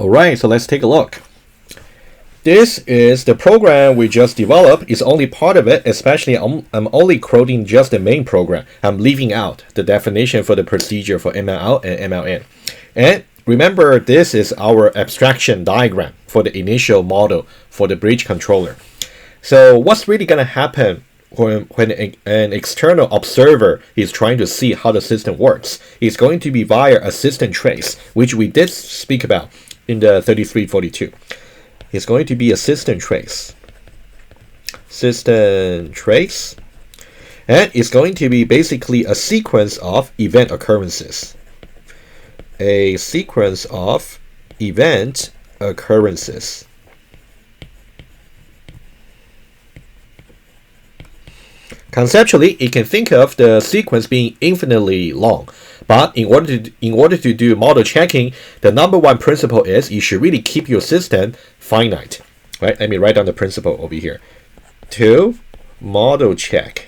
Alright, so let's take a look. This is the program we just developed. It's only part of it, especially I'm only quoting just the main program. I'm leaving out the definition for the procedure for ML out and ML in. And remember, this is our abstraction diagram for the initial model for the bridge controller. So what's really going to happen when an external observer is trying to see how the system works? It's going to be via a system trace, which we did speak about in the 3342. It's going to be a system trace. System trace. And it's going to be basically a sequence of event occurrences. A sequence of event occurrences. Conceptually, you can think of the sequence being infinitely long. But in order to do model checking, the number one principle is you should really keep your system finite. Right? Let me write down the principle over here. To model check,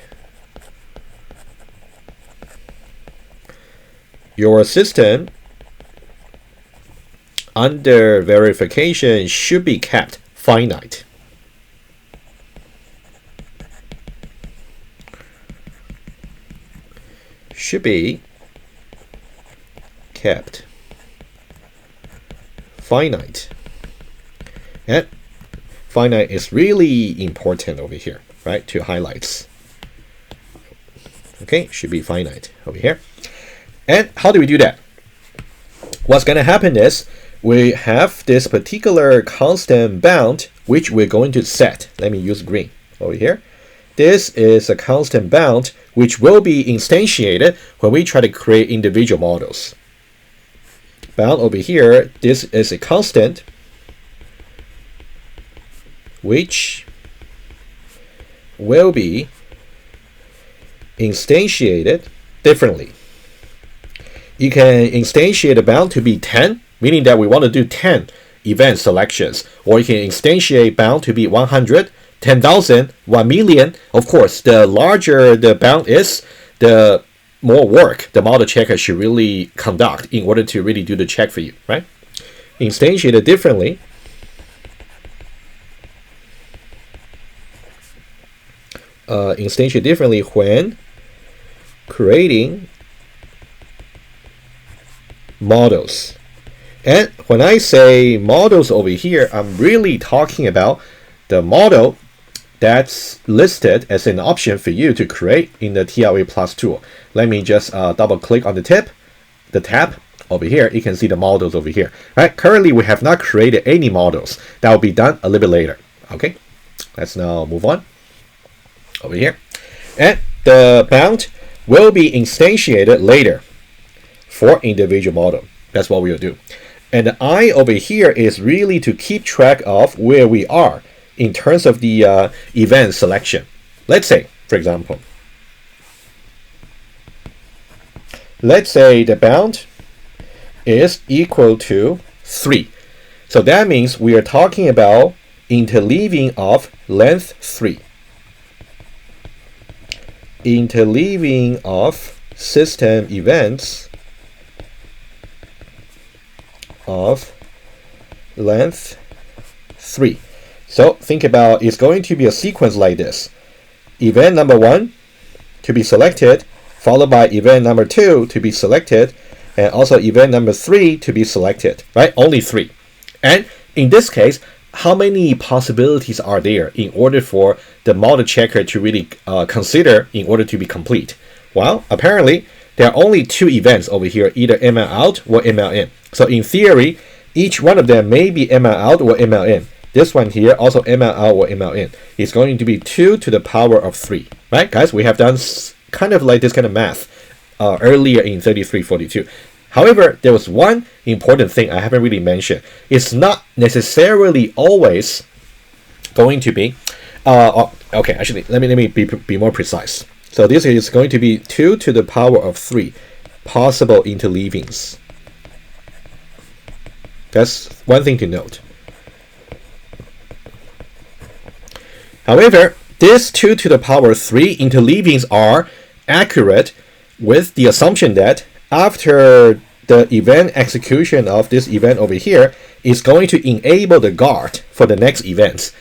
your system under verification should be kept finite. Should be kept finite. And finite is really important over here, right? Two highlights. Okay, should be finite over here. And how do we do that? What's going to happen is we have this particular constant bound which we're going to set. Let me use green over here. This is a constant bound which will be instantiated when we try to create individual models. Bound over here, this is a constant which will be instantiated differently. You can instantiate a bound to be 10, meaning that we want to do 10 event selections, or you can instantiate bound to be 100, 10,000, 1 million. Of course, the larger the bound is, the more work the model checker should really conduct in order to really do the check for you, right? Instantiate it differently. Instantiate differently when creating models. And when I say models over here, I'm really talking about the model that's listed as an option for you to create in the TLA Plus tool. Let me just double click on the tab over here. You can see the models over here. Right? Currently, we have not created any models. That will be done a little bit later. Okay, let's now move on over here. And the bound will be instantiated later for individual model. That's what we'll do. And the I over here is really to keep track of where we are in terms of the event selection. Let's say, for example, let's say the bound is equal to 3. So that means we are talking about interleaving of length 3. Interleaving of system events of length 3. So think about, it's going to be a sequence like this. Event number 1 to be selected, followed by event number 2 to be selected, and also event number 3 to be selected, right? Only 3. And in this case, how many possibilities are there in order for the model checker to really consider in order to be complete? Well, apparently, there are only 2 events over here, either ML out or ML in. So in theory, each one of them may be ML out or ML in. This one here, also ML out or ML in, is going to be 2 to the power of 3. Right, guys? We have done kind of like this kind of math earlier in 3342. However, there was one important thing I haven't really mentioned. It's not necessarily always going to be, okay, actually, let me be more precise. So this is going to be 2 to the power of 3 possible interleavings. That's one thing to note. However, these 2 to the power 3 interleavings are accurate with the assumption that after the event execution of this event over here is going to enable the guard for the next events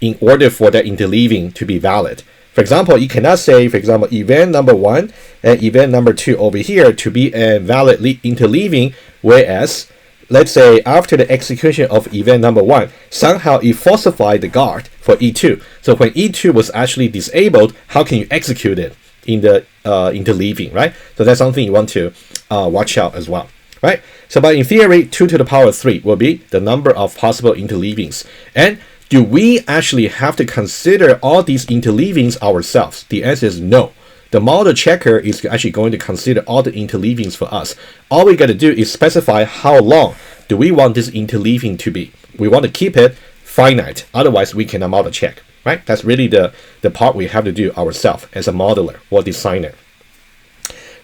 in order for that interleaving to be valid. For example, you cannot say, for example, event number 1 and event number 2 over here to be a valid interleaving, whereas, let's say, after the execution of event number 1, somehow it falsified the guard for E2. So when E2 was actually disabled, how can you execute it in the interleaving, right? So that's something you want to watch out as well, right? So, but in theory, 2 to the power 3 will be the number of possible interleavings. And do we actually have to consider all these interleavings ourselves? The answer is no. The model checker is actually going to consider all the interleavings for us. All we got to do is specify how long do we want this interleaving to be. We want to keep it finite, otherwise we cannot model check, right? That's really the part we have to do ourselves as a modeler or designer.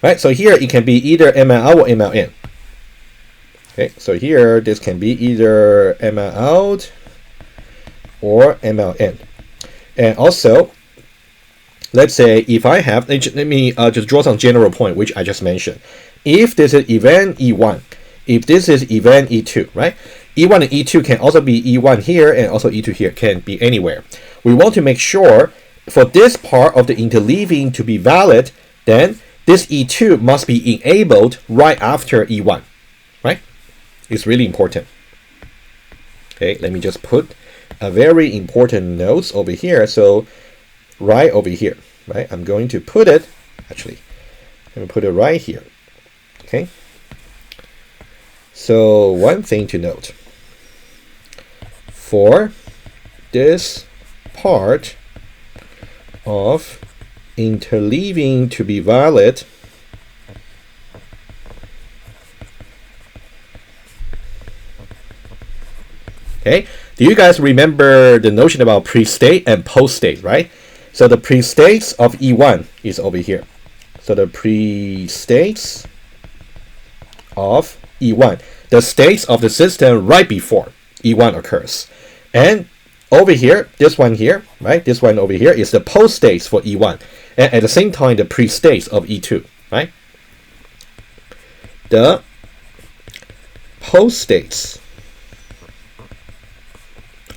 Right, so here it can be either ML or ML in. Okay, so here this can be either ML out or ML in. And also, let's say if I have, let me just draw some general point which I just mentioned. If this is event E1, if this is event E2, right? E1 and E2 can also be E1 here and also E2 here, can be anywhere. We want to make sure for this part of the interleaving to be valid, then this E2 must be enabled right after E1, right? It's really important. Okay, let me just put a very important note over here. So right over here, right? I'm going to put it, actually, let me put it right here. Okay. So one thing to note, for this part of interleaving to be valid, okay, do you guys remember the notion about pre-state and post-state, right? So the pre-states of E1 is over here. So the pre-states of E1, the states of the system right before E1 occurs. And over here, this one here, right? This one over here is the post-states for E1. And at the same time, the pre-states of E2, right? The post-states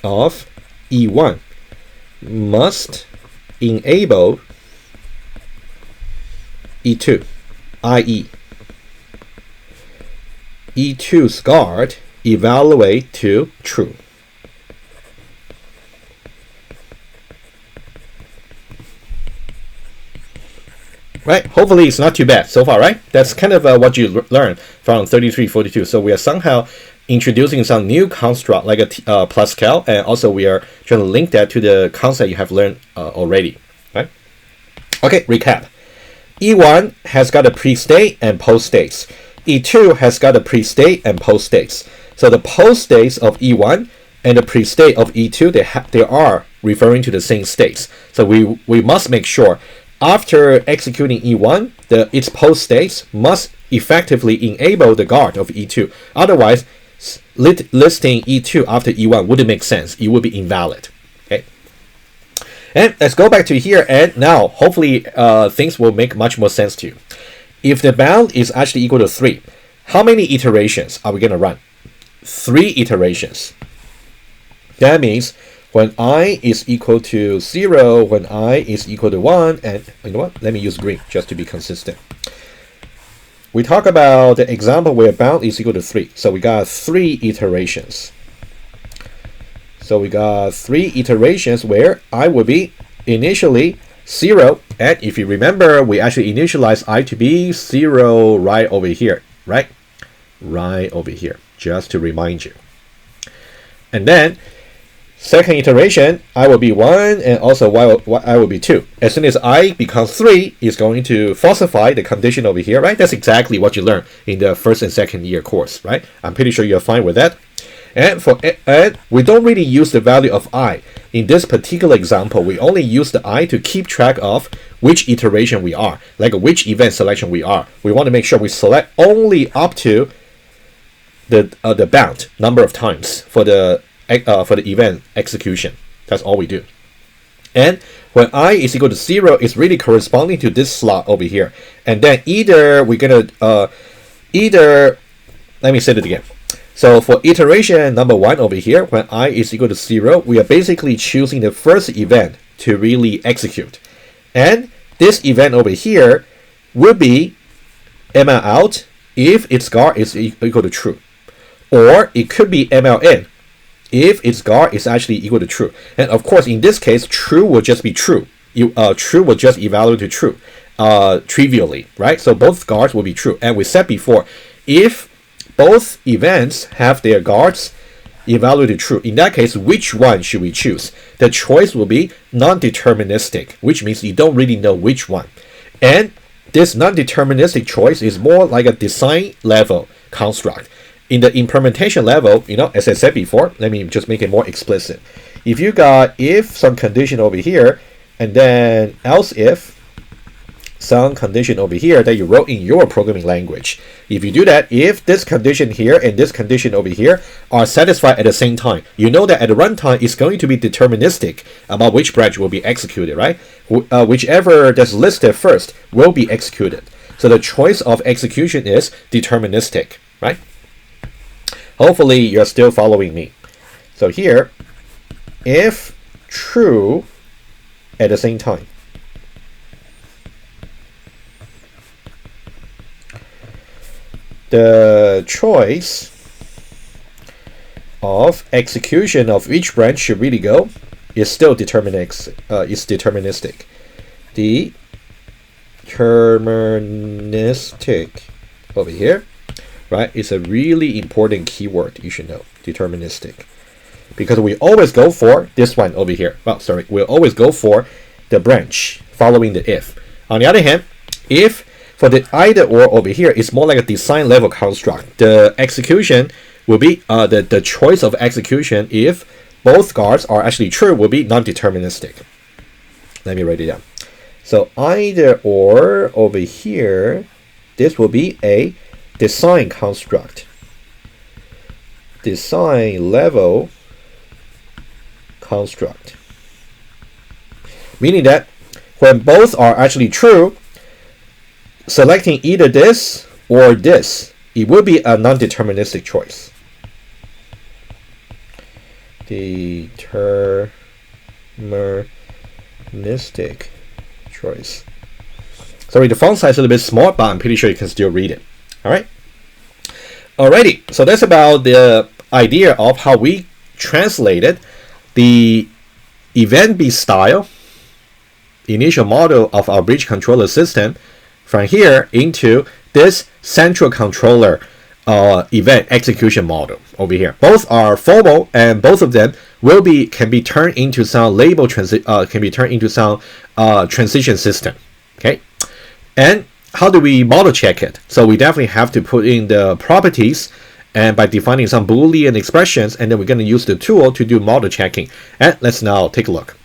of E1 must enable E2, i.e. E2's guard evaluate to true. Right, hopefully it's not too bad so far, right? That's kind of what you learned from 3342. So we are somehow introducing some new construct like a Pascal, and also we are trying to link that to the concept you have learned already, right? Okay, recap. E1 has got a pre-state and post-states. E2 has got a pre-state and post-states. So the post-states of E1 and the pre-state of E2, they are referring to the same states. So we must make sure after executing E1, its post-states must effectively enable the guard of E2. Otherwise, listing E2 after E1 wouldn't make sense. It would be invalid. Okay. And let's go back to here, and now hopefully things will make much more sense to you. If the bound is actually equal to 3, how many iterations are we going to run? 3 iterations. That means when I is equal to 0, when I is equal to 1, and you know what? Let me use green just to be consistent. We talk about the example where bound is equal to 3. So we got 3 iterations. So we got 3 iterations where I will be initially 0. And if you remember, we actually initialize I to be 0 right over here, right? Right over here, just to remind you. And then second iteration, I will be 1, and also I will be 2. As soon as I becomes 3, it's going to falsify the condition over here, right? That's exactly what you learned in the first and second year course, right? I'm pretty sure you're fine with that. And we don't really use the value of I. In this particular example, we only use the I to keep track of which iteration we are, like which event selection we are. We want to make sure we select only up to the bound number of times for the event execution. That's all we do. And when I is equal to 0, it's really corresponding to this slot over here. And then either we're gonna either, let me say it again. So for iteration number 1 over here, when I is equal to 0, we are basically choosing the first event to really execute. And this event over here would be ML out if its guard is equal to true. Or it could be ML in if its guard is actually equal to true. And of course, in this case, true will just be true. True will just evaluate to true, trivially, right? So both guards will be true. And we said before, if both events have their guards evaluated true, in that case, which one should we choose? The choice will be non-deterministic, which means you don't really know which one. And this non-deterministic choice is more like a design level construct. In the implementation level, as I said before, let me just make it more explicit. If you got if some condition over here, and then else if some condition over here that you wrote in your programming language. If you do that, if this condition here and this condition over here are satisfied at the same time, you know that at the runtime it's going to be deterministic about which branch will be executed, right? Whichever that's listed first will be executed. So the choice of execution is deterministic, right? Hopefully you're still following me. So here, if true at the same time, the choice of execution of each branch should really go is still deterministic. Deterministic over here, right? It's a really important keyword you should know, deterministic. Because we always go for this one over here. Well, sorry, we'll always go for the branch following the if. On the other hand, if for the either or over here, it's more like a design level construct. The execution will be the choice of execution if both guards are actually true will be non-deterministic. Let me write it down. So either or over here, this will be a design construct. Design level construct. Meaning that when both are actually true, selecting either this or this, it will be a non-deterministic choice. Deterministic choice. Sorry, the font size is a little bit small, but I'm pretty sure you can still read it. All right. Alrighty, so that's about the idea of how we translated the event-based style initial model of our bridge controller system from here into this central controller event execution model over here. Both are formal, and both of them can be turned into some transition system. Okay, and how do we model check it? So we definitely have to put in the properties, and by defining some Boolean expressions, and then we're going to use the tool to do model checking. And let's now take a look.